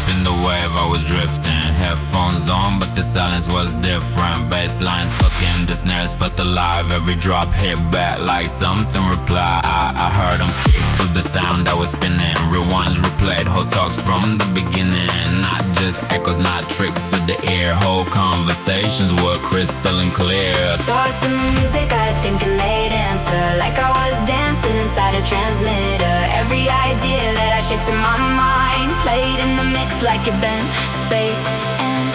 In the wave I was drifting, headphones on but the silence was different. Bassline tucking, the snares felt alive. Every drop hit back like something replied. I heard them speak through the sound that was spinning. Rewinds replayed, whole talks from the beginning. Not just echoes, not tricks of the ear. Whole conversations were crystal and clear. Thoughts in the music, I think it laid answer. Like I was dancing inside a transmitter. Every idea that I shaped in my mind played in the mix like it bent space and time.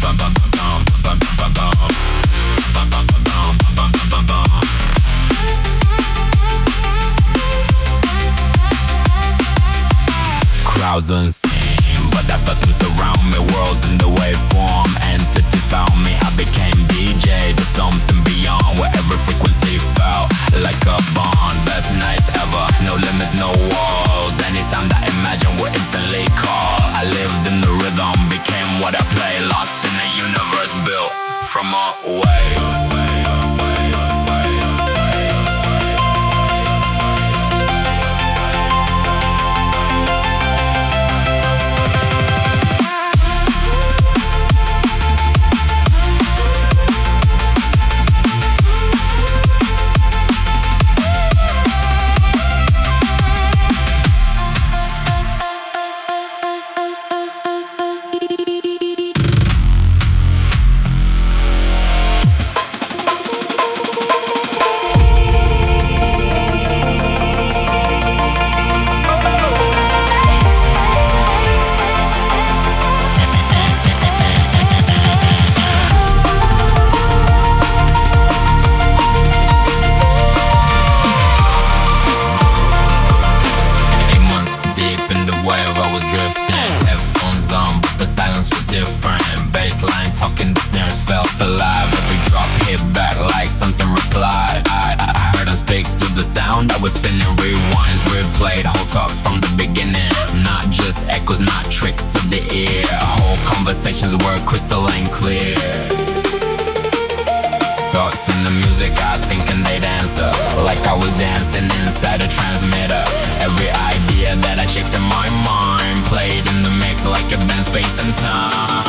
Bum bum bum bum bum bum bum bum bum bum bum bum bum. Crowds unseen, but I felt them surround me. Worlds in the waveform, entities found me. I became DJ to something beyond where every frequency felt like a bond. Best nights ever, no limits, no walls. Any sound I imagine would instantly call. I lived in the rhythm, became what I play. Lost in a universe built from a wave. Bassline talking, the snares felt alive. Every drop hit back like something replied. I heard them speak through the sound that was spinning. Rewinds replayed, whole talks from the beginning. Not just echoes, not tricks of the ear. Whole conversations were crystal and clear. Thoughts in the music, I thinking they'd answer. Like I was dancing inside a transmitter. Every idea that I shaped in my mind played in the mix like it bent space and time.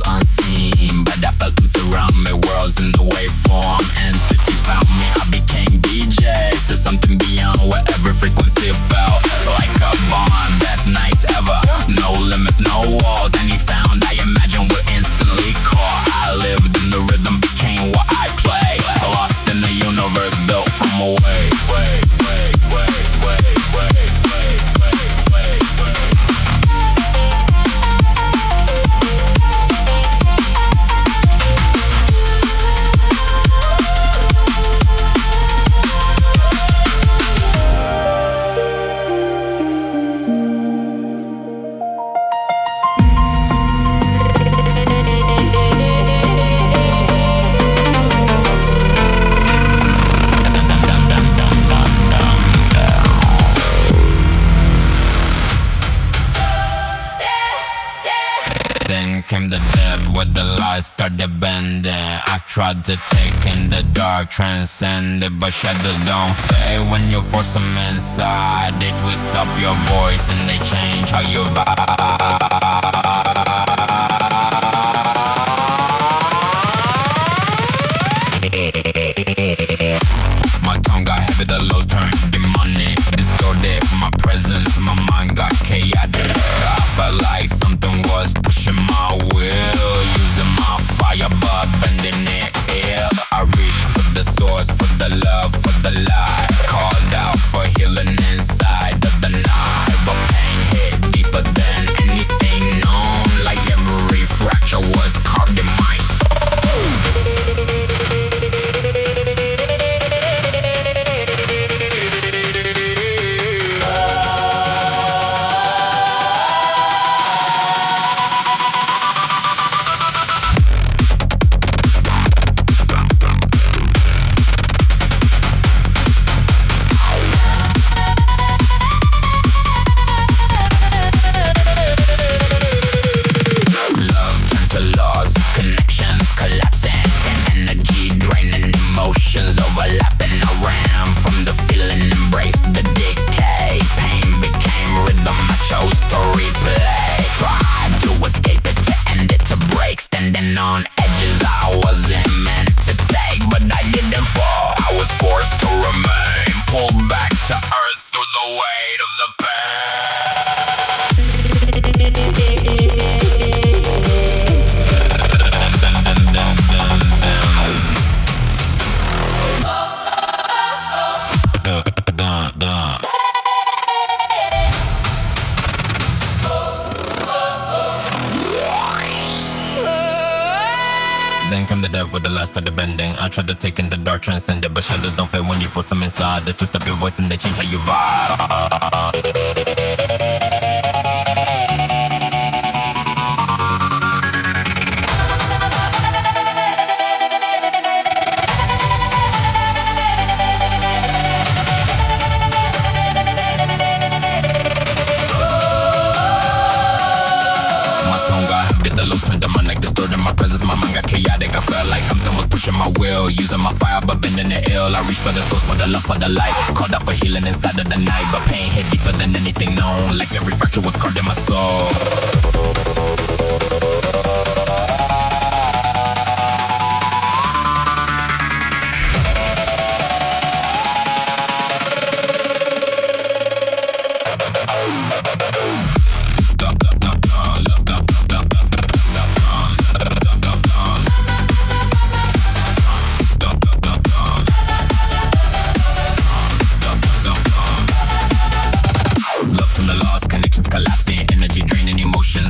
Unseen, but I felt them surround me. Worlds in the waveform, entities found me. I became DJ to something beyond where every frequency felt like a bond. Best nights ever, no limits, no walls. Any sound I imagine will instantly call. I lived in the rhythm, became what I play. Lost in the universe built from a wave. Then came the depth where the light started bending. I tried to take in the dark, transcend it, but shadows don't fade when you force them inside. They twist up your voice and they change how you vibe. My tongue got heavy, the lows turned demonic. Distorted my presence, my mind got chaotic. I felt like something was pushing my will, using my fire, but finding it ill. I reach for the source, for the love, for the light. Called out for healing inside of the night, but pain hit deeper than anything known. Like every fracture was carved in my soul. Overlapping, I ran from the feeling, embraced the decay. Pain became rhythm, I chose to replay. Tried to escape it, to end it, to break. Standing on edges I wasn't meant to take, but I didn't fall, I was forced to remain. Pulled back to earth through the weight of the Then came the death with the last of the bending. I tried to take in the dark, transcend it, but shadows don't fade when you feel some inside. They twist up your voice and they change how you vibe. Distorted my presence, my mind got chaotic. I felt like something was pushing my will, using my fire but bending the ill. I reached for the source, for the love, for the light. Called out for healing inside of the night, but pain hit deeper than anything known. Like every fracture was carved in my soul.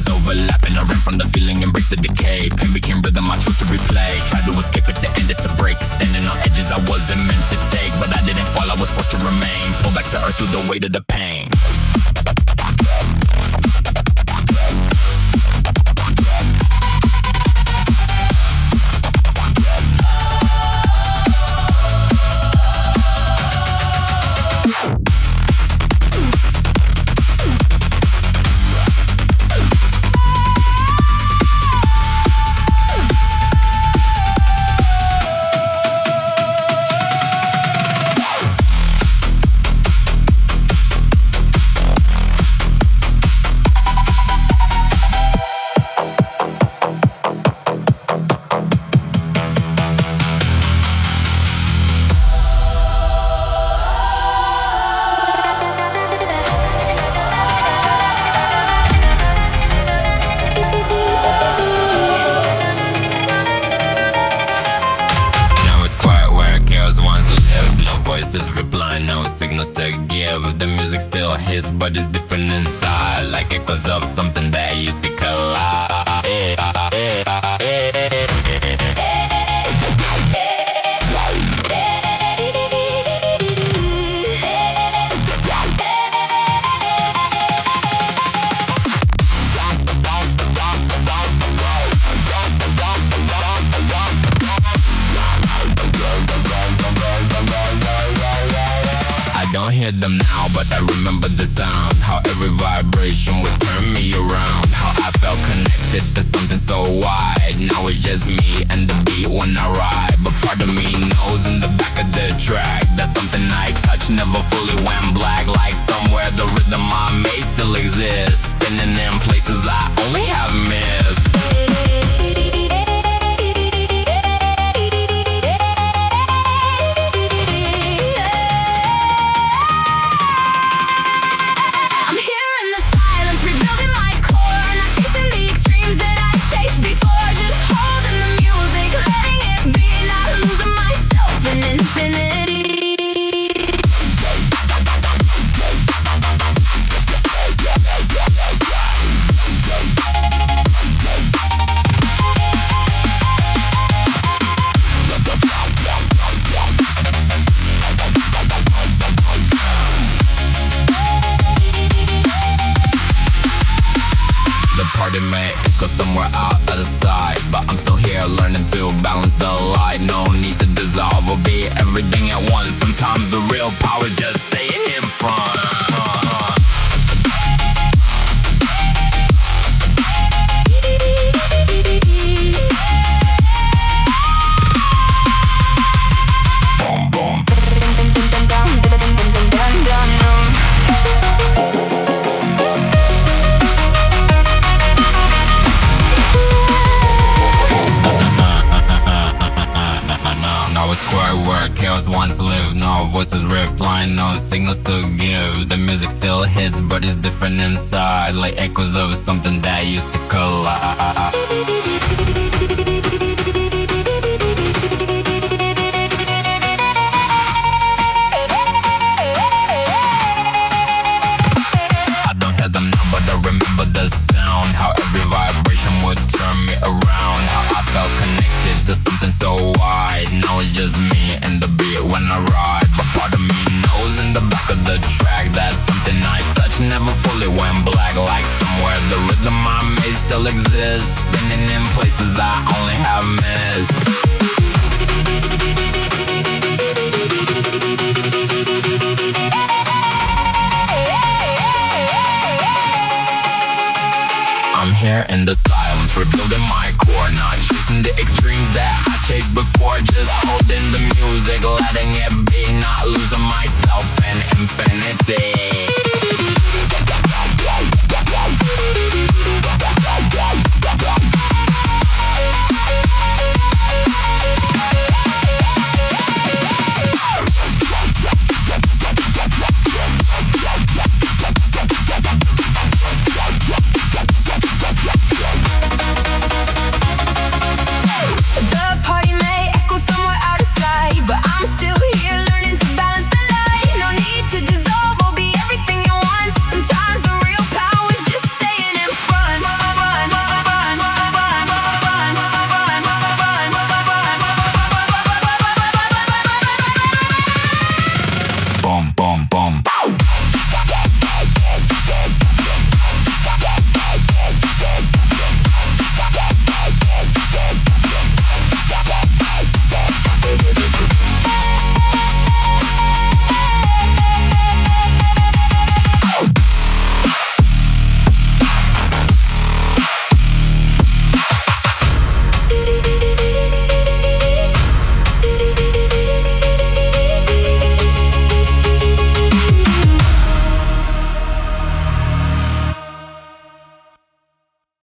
Overlapping, I ran from the feeling, embrace the decay. Pain became rhythm, I chose to replay. Tried to escape it, to end it, to break. Standing on edges I wasn't meant to take, but I didn't fall, I was forced to remain. Pulled back to earth through the weight of the pain. Replying, no signals to give. The music still hits, but it's different inside. Like echoes of something that used to collide. Don't hear them now, but I remember the sound. How every vibration would turn me around. How I felt connected to something so wide. Now it's just me and the beat when I ride. But part of me knows in the back of the track that something I touched never fully went black. Like somewhere the rhythm I made still exists, spinning in places I only have missed. Before, just holding the music, letting it learning to balance the light. No need to dissolve or be everything at once. Sometimes the real power is just staying in front. Where chaos once lived, no voices ripped, line, no signals to give. The music still hits, but it's different inside, like echoes of something that used to collide. I don't hear them now, but I remember the sound. How every vibration would turn me around. How I felt connected to something so wide. Now it's just me and the beat when I ride. But part of me knows in the back of the track that something I touch never fully went black. Like somewhere the rhythm I made still exists, spinning in places I only have missed.